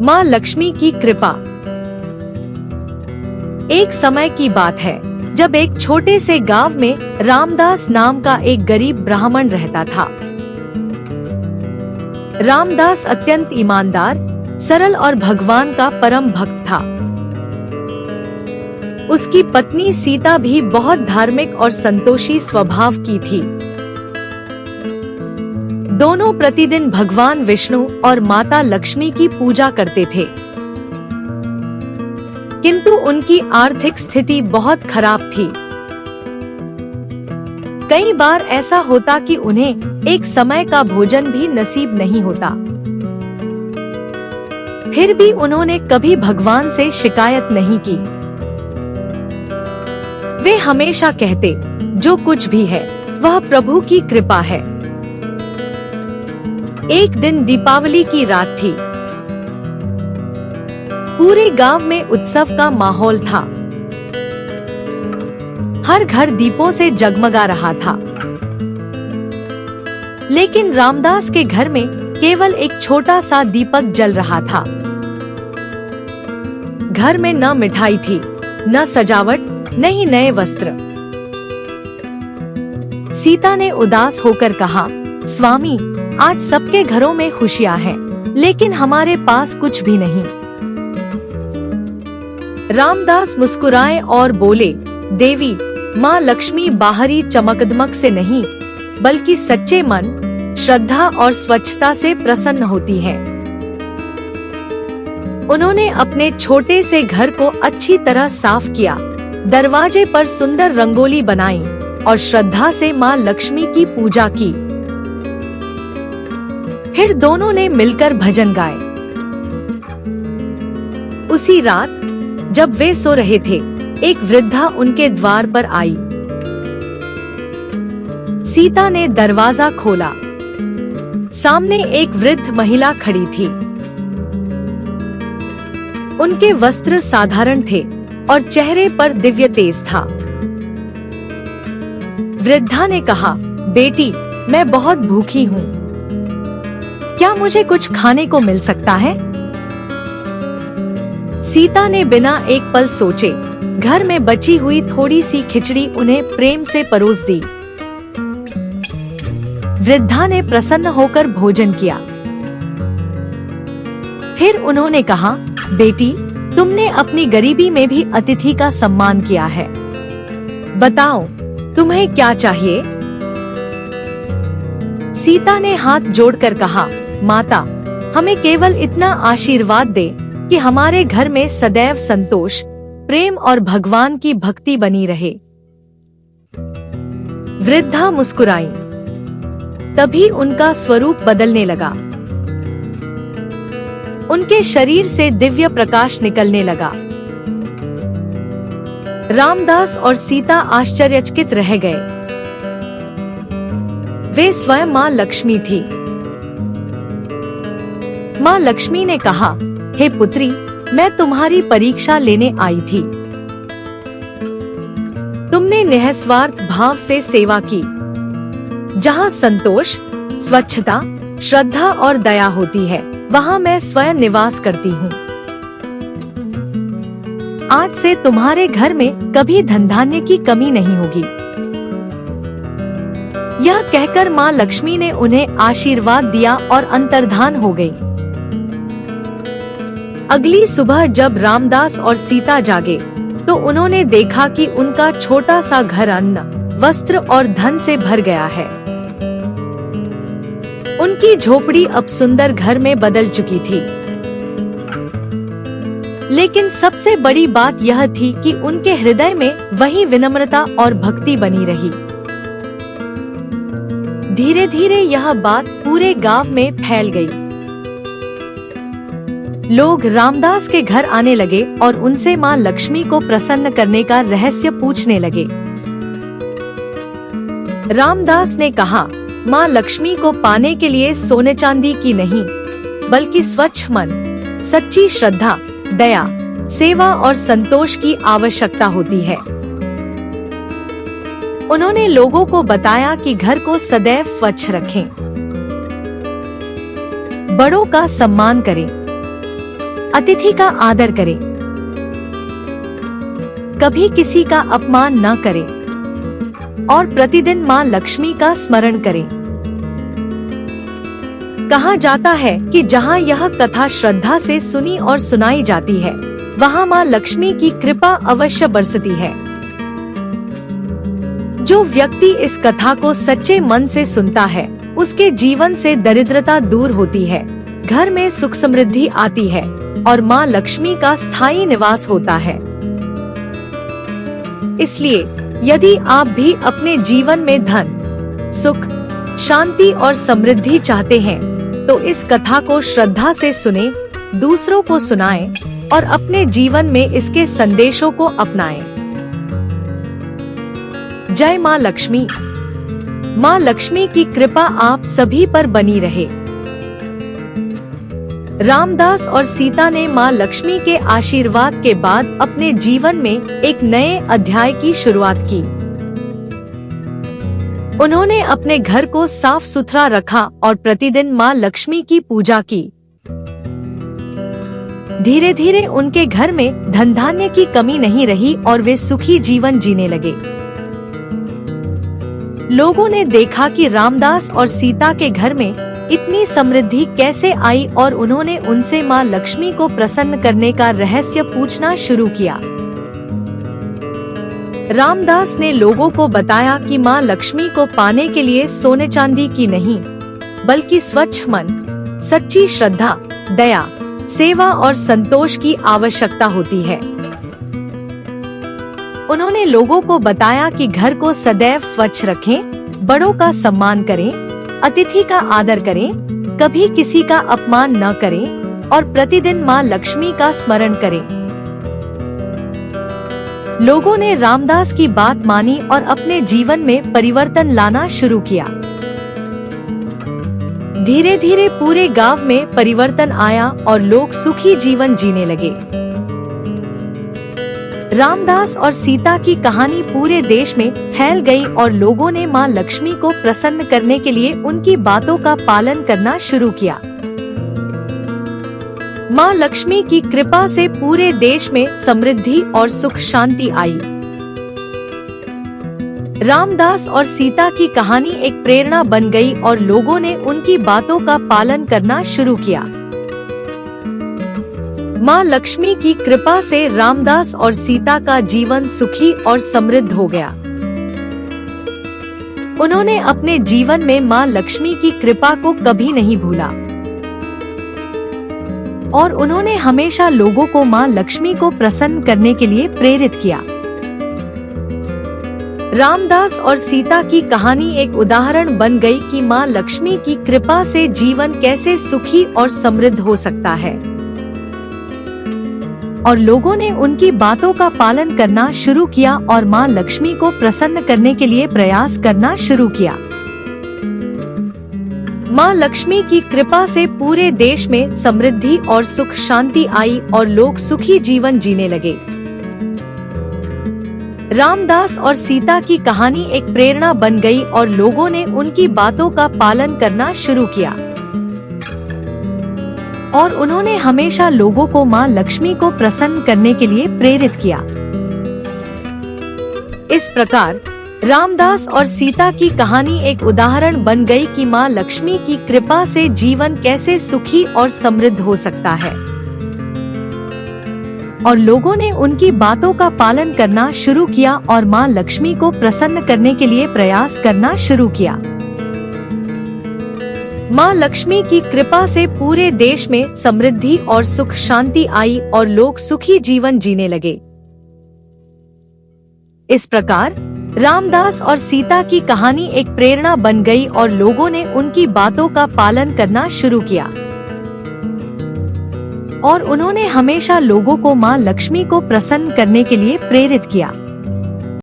माँ लक्ष्मी की कृपा। एक समय की बात है जब एक छोटे से गांव में रामदास नाम का एक गरीब ब्राह्मण रहता था। रामदास अत्यंत ईमानदार, सरल और भगवान का परम भक्त था। उसकी पत्नी सीता भी बहुत धार्मिक और संतोषी स्वभाव की थी। दोनों प्रतिदिन भगवान विष्णु और माता लक्ष्मी की पूजा करते थे। किंतु उनकी आर्थिक स्थिति बहुत खराब थी। कई बार ऐसा होता कि उन्हें एक समय का भोजन भी नसीब नहीं होता। फिर भी उन्होंने कभी भगवान से शिकायत नहीं की। वे हमेशा कहते, जो कुछ भी है वह प्रभु की कृपा है। एक दिन दीपावली की रात थी। पूरे गांव में उत्सव का माहौल था। हर घर दीपों से जगमगा रहा था। लेकिन रामदास के घर में केवल एक छोटा सा दीपक जल रहा था। घर में न मिठाई थी, न सजावट, न ही नए वस्त्र। सीता ने उदास होकर कहा, स्वामी, आज सबके घरों में खुशियां हैं, लेकिन हमारे पास कुछ भी नहीं। रामदास मुस्कुराए और बोले, देवी, माँ लक्ष्मी बाहरी चमकदमक से नहीं, बल्कि सच्चे मन, श्रद्धा और स्वच्छता से प्रसन्न होती है। उन्होंने अपने छोटे से घर को अच्छी तरह साफ किया, दरवाजे पर सुंदर रंगोली बनाई और श्रद्धा से माँ लक्ष्मी की पूजा की। फिर दोनों ने मिलकर भजन गाए। उसी रात जब वे सो रहे थे, एक वृद्धा उनके द्वार पर आई। सीता ने दरवाजा खोला। सामने एक वृद्ध महिला खड़ी थी। उनके वस्त्र साधारण थे और चेहरे पर दिव्य तेज था। वृद्धा ने कहा, बेटी, मैं बहुत भूखी हूँ। क्या मुझे कुछ खाने को मिल सकता है? सीता ने बिना एक पल सोचे घर में बची हुई थोड़ी सी खिचड़ी उन्हें प्रेम से परोस दी। वृद्धा ने प्रसन्न होकर भोजन किया। फिर उन्होंने कहा, बेटी, तुमने अपनी गरीबी में भी अतिथि का सम्मान किया है। बताओ, तुम्हें क्या चाहिए? सीता ने हाथ जोड़कर कहा, माता, हमें केवल इतना आशीर्वाद दे कि हमारे घर में सदैव संतोष, प्रेम और भगवान की भक्ति बनी रहे। वृद्धा मुस्कुराई। तभी उनका स्वरूप बदलने लगा। उनके शरीर से दिव्य प्रकाश निकलने लगा। रामदास और सीता आश्चर्यचकित रह गए। वे स्वयं माँ लक्ष्मी थी। माँ लक्ष्मी ने कहा, हे पुत्री, मैं तुम्हारी परीक्षा लेने आई थी। तुमने निस्वार्थ भाव से सेवा की। जहाँ संतोष, स्वच्छता, श्रद्धा और दया होती है, वहाँ मैं स्वयं निवास करती हूँ। आज से तुम्हारे घर में कभी धन धान्य की कमी नहीं होगी। यह कहकर माँ लक्ष्मी ने उन्हें आशीर्वाद दिया और अंतर्धान हो गई। अगली सुबह जब रामदास और सीता जागे, तो उन्होंने देखा कि उनका छोटा सा घर अन्न, वस्त्र और धन से भर गया है। उनकी झोपड़ी अब सुंदर घर में बदल चुकी थी। लेकिन सबसे बड़ी बात यह थी कि उनके हृदय में वही विनम्रता और भक्ति बनी रही। धीरे धीरे यह बात पूरे गांव में फैल गई। लोग रामदास के घर आने लगे और उनसे माँ लक्ष्मी को प्रसन्न करने का रहस्य पूछने लगे। रामदास ने कहा, माँ लक्ष्मी को पाने के लिए सोने चांदी की नहीं, बल्कि स्वच्छ मन, सच्ची श्रद्धा, दया, सेवा और संतोष की आवश्यकता होती है। उन्होंने लोगों को बताया कि घर को सदैव स्वच्छ रखें, बड़ों का सम्मान करें, अतिथि का आदर करें, कभी किसी का अपमान न करें और प्रतिदिन माँ लक्ष्मी का स्मरण करें। कहा जाता है कि जहाँ यह कथा श्रद्धा से सुनी और सुनाई जाती है, वहाँ माँ लक्ष्मी की कृपा अवश्य बरसती है। जो व्यक्ति इस कथा को सच्चे मन से सुनता है, उसके जीवन से दरिद्रता दूर होती है, घर में सुख समृद्धि आती है और माँ लक्ष्मी का स्थायी निवास होता है। इसलिए यदि आप भी अपने जीवन में धन, सुख, शांति और समृद्धि चाहते हैं, तो इस कथा को श्रद्धा से सुने, दूसरों को सुनाएं और अपने जीवन में इसके संदेशों को अपनाएं। जय माँ लक्ष्मी। माँ लक्ष्मी की कृपा आप सभी पर बनी रहे। रामदास और सीता ने माँ लक्ष्मी के आशीर्वाद के बाद अपने जीवन में एक नए अध्याय की शुरुआत की। उन्होंने अपने घर को साफ सुथरा रखा और प्रतिदिन माँ लक्ष्मी की पूजा की। धीरे धीरे उनके घर में धन धान्य की कमी नहीं रही और वे सुखी जीवन जीने लगे। लोगों ने देखा कि रामदास और सीता के घर में इतनी समृद्धि कैसे आई और उन्होंने उनसे माँ लक्ष्मी को प्रसन्न करने का रहस्य पूछना शुरू किया। रामदास ने लोगों को बताया कि माँ लक्ष्मी को पाने के लिए सोने चांदी की नहीं, बल्कि स्वच्छ मन, सच्ची श्रद्धा, दया, सेवा और संतोष की आवश्यकता होती है। उन्होंने लोगों को बताया कि घर को सदैव स्वच्छ रखें, बड़ों का सम्मान करें, अतिथि का आदर करें, कभी किसी का अपमान न करें और प्रतिदिन माँ लक्ष्मी का स्मरण करें। लोगों ने रामदास की बात मानी और अपने जीवन में परिवर्तन लाना शुरू किया। धीरे धीरे पूरे गांव में परिवर्तन आया और लोग सुखी जीवन जीने लगे। रामदास और सीता की कहानी पूरे देश में फैल गई और लोगों ने माँ लक्ष्मी को प्रसन्न करने के लिए उनकी बातों का पालन करना शुरू किया। माँ लक्ष्मी की कृपा से पूरे देश में समृद्धि और सुख शांति आई। रामदास और सीता की कहानी एक प्रेरणा बन गई और लोगों ने उनकी बातों का पालन करना शुरू किया। माँ लक्ष्मी की कृपा से रामदास और सीता का जीवन सुखी और समृद्ध हो गया। उन्होंने अपने जीवन में माँ लक्ष्मी की कृपा को कभी नहीं भूला और उन्होंने हमेशा लोगों को माँ लक्ष्मी को प्रसन्न करने के लिए प्रेरित किया। रामदास और सीता की कहानी एक उदाहरण बन गई कि माँ लक्ष्मी की कृपा से जीवन कैसे सुखी और समृद्ध हो सकता है और लोगों ने उनकी बातों का पालन करना शुरू किया और माँ लक्ष्मी को प्रसन्न करने के लिए प्रयास करना शुरू किया। माँ लक्ष्मी की कृपा से पूरे देश में समृद्धि और सुख शांति आई और लोग सुखी जीवन जीने लगे। रामदास और सीता की कहानी एक प्रेरणा बन गई और लोगों ने उनकी बातों का पालन करना शुरू किया और उन्होंने हमेशा लोगों को माँ लक्ष्मी को प्रसन्न करने के लिए प्रेरित किया। इस प्रकार रामदास और सीता की कहानी एक उदाहरण बन गई कि माँ लक्ष्मी की कृपा से जीवन कैसे सुखी और समृद्ध हो सकता है और लोगों ने उनकी बातों का पालन करना शुरू किया और माँ लक्ष्मी को प्रसन्न करने के लिए प्रयास करना शुरू किया। माँ लक्ष्मी की कृपा से पूरे देश में समृद्धि और सुख शांति आई और लोग सुखी जीवन जीने लगे। इस प्रकार रामदास और सीता की कहानी एक प्रेरणा बन गई और लोगों ने उनकी बातों का पालन करना शुरू किया और उन्होंने हमेशा लोगों को माँ लक्ष्मी को प्रसन्न करने के लिए प्रेरित किया।